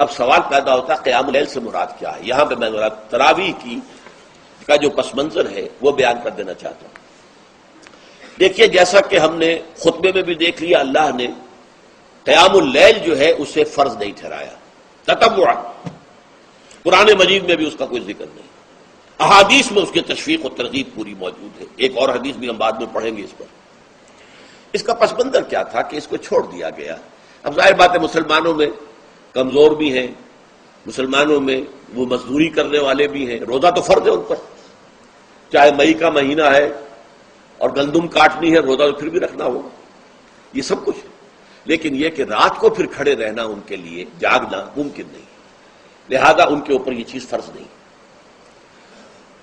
اب سوال پیدا ہوتا ہے قیام اللیل سے مراد کیا ہے؟ یہاں پہ میں تراویح کا جو پس منظر ہے وہ بیان کر دینا چاہتا ہوں۔ دیکھیے، جیسا کہ ہم نے خطبے میں بھی دیکھ لیا، اللہ نے قیام اللیل جو ہے اسے فرض نہیں ٹھہرایا تطوعا، قرآن مجید میں بھی اس کا کوئی ذکر نہیں، احادیث میں اس کی تشویق و ترغیب پوری موجود ہے، ایک اور حدیث بھی ہم بعد میں پڑھیں گے اس پر۔ اس کا پس منظر کیا تھا کہ اس کو چھوڑ دیا گیا۔ اب ظاہر بات ہے مسلمانوں میں کمزور بھی ہیں، مسلمانوں میں وہ مزدوری کرنے والے بھی ہیں، روزہ تو فرض ہے ان پر، چاہے مئی کا مہینہ ہے اور گندم کاٹنی ہے، روزہ تو پھر بھی رکھنا ہوگا، یہ سب کچھ ہے، لیکن یہ کہ رات کو پھر کھڑے رہنا ان کے لیے، جاگنا ممکن نہیں، لہذا ان کے اوپر یہ چیز فرض نہیں۔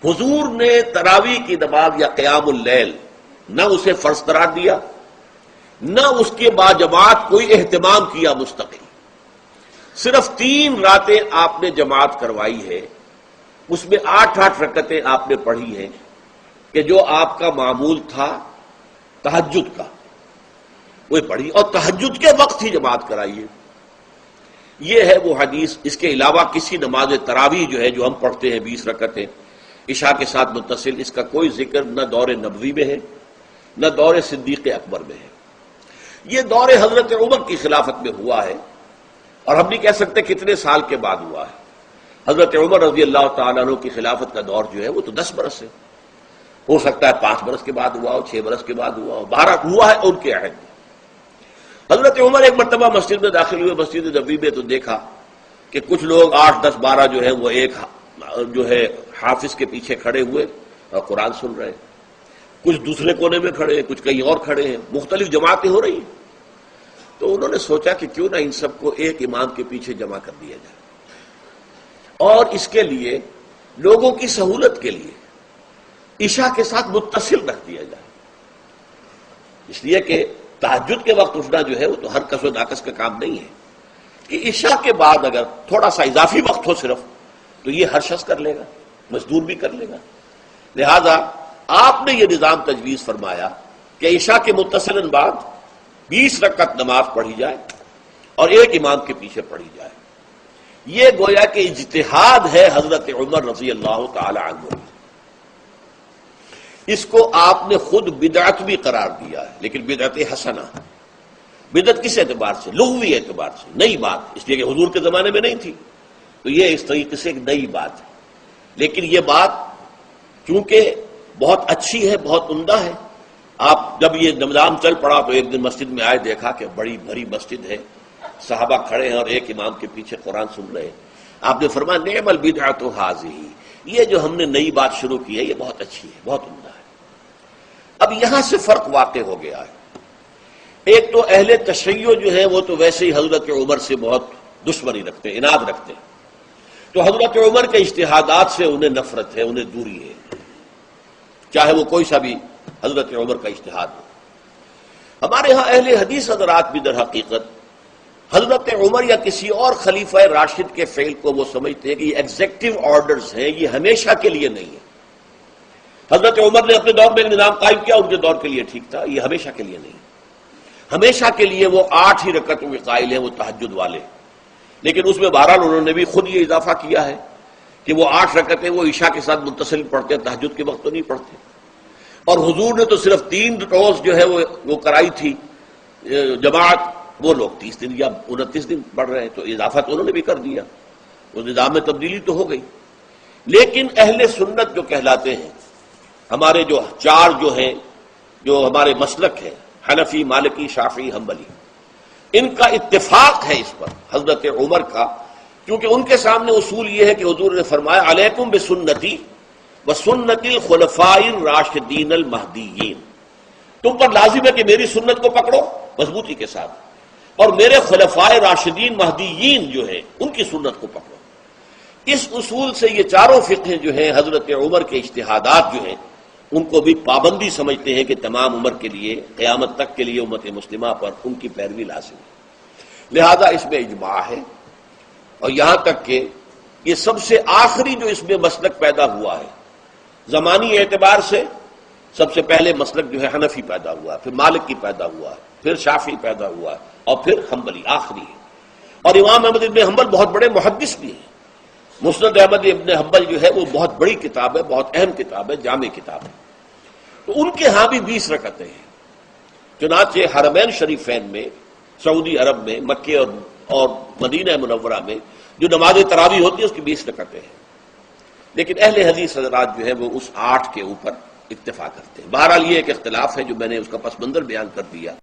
حضور نے تراویح کی نماز یا قیام اللیل نہ اسے فرض قرار دیا، نہ اس کے بعد جماعت کوئی اہتمام کیا مستقل، صرف 3 راتیں آپ نے جماعت کروائی ہے، اس میں 8 رکعتیں آپ نے پڑھی ہیں کہ جو آپ کا معمول تھا تہجد کا وہ پڑھی، اور تہجد کے وقت ہی جماعت کرائی ہے۔ یہ ہے وہ حدیث۔ اس کے علاوہ کسی نماز تراویح جو ہے جو ہم پڑھتے ہیں 20 رکعتیں عشاء کے ساتھ متصل، اس کا کوئی ذکر نہ دور نبوی میں ہے نہ دور صدیق اکبر میں ہے۔ یہ دور حضرت عمر کی خلافت میں ہوا ہے، اور ہم نہیں کہہ سکتے کتنے سال کے بعد ہوا ہے۔ حضرت عمر رضی اللہ تعالیٰ عنہ کی خلافت کا دور جو ہے وہ تو 10 برس ہے، ہو سکتا ہے 5 برس کے بعد ہوا ہو، 6 برس کے بعد ہوا ہو، 12 ہوا ہے ان کے عہد میں۔ حضرت عمر ایک مرتبہ مسجد میں داخل ہوئے، مسجد نبوی میں، تو دیکھا کہ کچھ لوگ 8، 10، 12 جو ہے وہ ایک جو ہے حافظ کے پیچھے کھڑے ہوئے اور قرآن سن رہے ہیں، کچھ دوسرے کونے میں کھڑے ہیں، کچھ کہیں اور کھڑے ہیں، مختلف جماعتیں ہو رہی ہیں۔ تو انہوں نے سوچا کہ کیوں نہ ان سب کو ایک امام کے پیچھے جمع کر دیا جائے، اور اس کے لیے لوگوں کی سہولت کے لیے عشاء کے ساتھ متصل رکھ دیا جائے، اس لیے کہ تہجد کے وقت اٹھنا جو ہے وہ تو ہر کس و ناقص کا کام نہیں ہے، کہ عشاء کے بعد اگر تھوڑا سا اضافی وقت ہو صرف، تو یہ ہر شخص کر لے گا، مزدور بھی کر لے گا۔ لہذا آپ نے یہ نظام تجویز فرمایا کہ عشاء کے متصلاً بعد 20 رکعت نماز پڑھی جائے اور ایک امام کے پیچھے پڑھی جائے۔ یہ گویا کہ اجتہاد ہے حضرت عمر رضی اللہ تعالی عنہ، اس کو آپ نے خود بدعت بھی قرار دیا ہے، لیکن بدعت حسنہ۔ بدعت کس اعتبار سے؟ لغوی اعتبار سے، نئی بات، اس لیے کہ حضور کے زمانے میں نہیں تھی، تو یہ اس طریقے سے ایک نئی بات ہے، لیکن یہ بات چونکہ بہت اچھی ہے، بہت عمدہ ہے۔ آپ جب یہ نظام چل پڑا تو ایک دن مسجد میں آئے، دیکھا کہ بڑی بھری مسجد ہے، صحابہ کھڑے ہیں اور ایک امام کے پیچھے قرآن سن رہے ہیں۔ آپ نے فرمایا نعم البدعۃ ھذہ، یہ جو ہم نے نئی بات شروع کی ہے یہ بہت اچھی ہے، بہت عمدہ ہے۔ اب یہاں سے فرق واقع ہو گیا ہے۔ ایک تو اہل تشیع جو ہے وہ تو ویسے ہی حضرت عمر سے بہت دشمنی رکھتے ہیں، عناد رکھتے ہیں، تو حضرت عمر کے اجتہادات سے انہیں نفرت ہے، انہیں دوری ہے، چاہے وہ کوئی سا بھی حضرت عمر کا اجتہاد ہو۔ ہمارے ہاں اہل حدیث حضرات بھی در حقیقت حضرت عمر یا کسی اور خلیفہ راشد کے فعل کو وہ سمجھتے ہیں کہ یہ ایگزیکٹو آرڈرز ہیں، یہ ہمیشہ کے لیے نہیں ہے۔ حضرت عمر نے اپنے دور میں ایک نظام قائم کیا، ان کے دور کے لیے ٹھیک تھا، یہ ہمیشہ کے لیے نہیں۔ ہمیشہ کے لیے وہ 8 ہی رکعتوں کے قائل ہیں، وہ تہجد والے، لیکن اس میں بہرحال انہوں نے بھی خود یہ اضافہ کیا ہے کہ وہ 8 رکعتیں وہ عشاء کے ساتھ متصل پڑھتے ہیں، تہجد کے وقت تو نہیں پڑھتے۔ اور حضور نے تو صرف 3 روز جو ہے وہ کرائی تھی جماعت، وہ لوگ 30 دن یا 29 دن پڑھ رہے ہیں، تو اضافہ تو انہوں نے بھی کر دیا، وہ نظام میں تبدیلی تو ہو گئی۔ لیکن اہل سنت جو کہلاتے ہیں، ہمارے جو 4 جو ہیں، جو ہمارے مسلک ہیں، حنفی، مالکی، شافعی، حنبلی، ان کا اتفاق ہے اس پر حضرت عمر کا، کیونکہ ان کے سامنے اصول یہ ہے کہ حضور نے فرمایا علیکم بسنتی وسنت الخلفاء الراشدین المہدیین، تم پر لازم ہے کہ میری سنت کو پکڑو مضبوطی کے ساتھ، اور میرے خلفاء راشدین مہدیین جو ہیں ان کی سنت کو پکڑو۔ اس اصول سے یہ 4 فقہ جو ہیں حضرت عمر کے اجتہادات جو ہیں ان کو بھی پابندی سمجھتے ہیں کہ تمام عمر کے لیے، قیامت تک کے لیے امت مسلمہ پر ان کی پیروی لازم ہے، لہذا اس میں اجماع ہے۔ اور یہاں تک کہ یہ سب سے آخری جو اس میں مسلک پیدا ہوا ہے زمانی اعتبار سے، سب سے پہلے مسلک جو ہے حنفی پیدا ہوا ہے، پھر مالکی پیدا ہوا ہے، پھر شافعی پیدا ہوا ہے، اور پھر حنبلی آخری ہے۔ اور امام احمد ابن حنبل بہت بڑے محدث بھی ہیں. مسند احمد ابن حنبل جو ہے وہ بہت بڑی کتاب ہے، بہت اہم کتاب ہے، جامع کتاب ہے. تو ان کے ہاں بھی 20 رکعتیں ہیں. چنانچہ حرمین شریفین میں، سعودی عرب میں، مکے اور مدینہ منورہ میں جو نماز تراویح ہوتی ہے اس کی 20 رکعتیں ہیں. لیکن اہل حدیث حضرات جو ہے وہ اس 8 کے اوپر اتفاق کرتے ہیں. بہرحال یہ ایک اختلاف ہے جو میں نے اس کا پس منظر بیان کر دیا.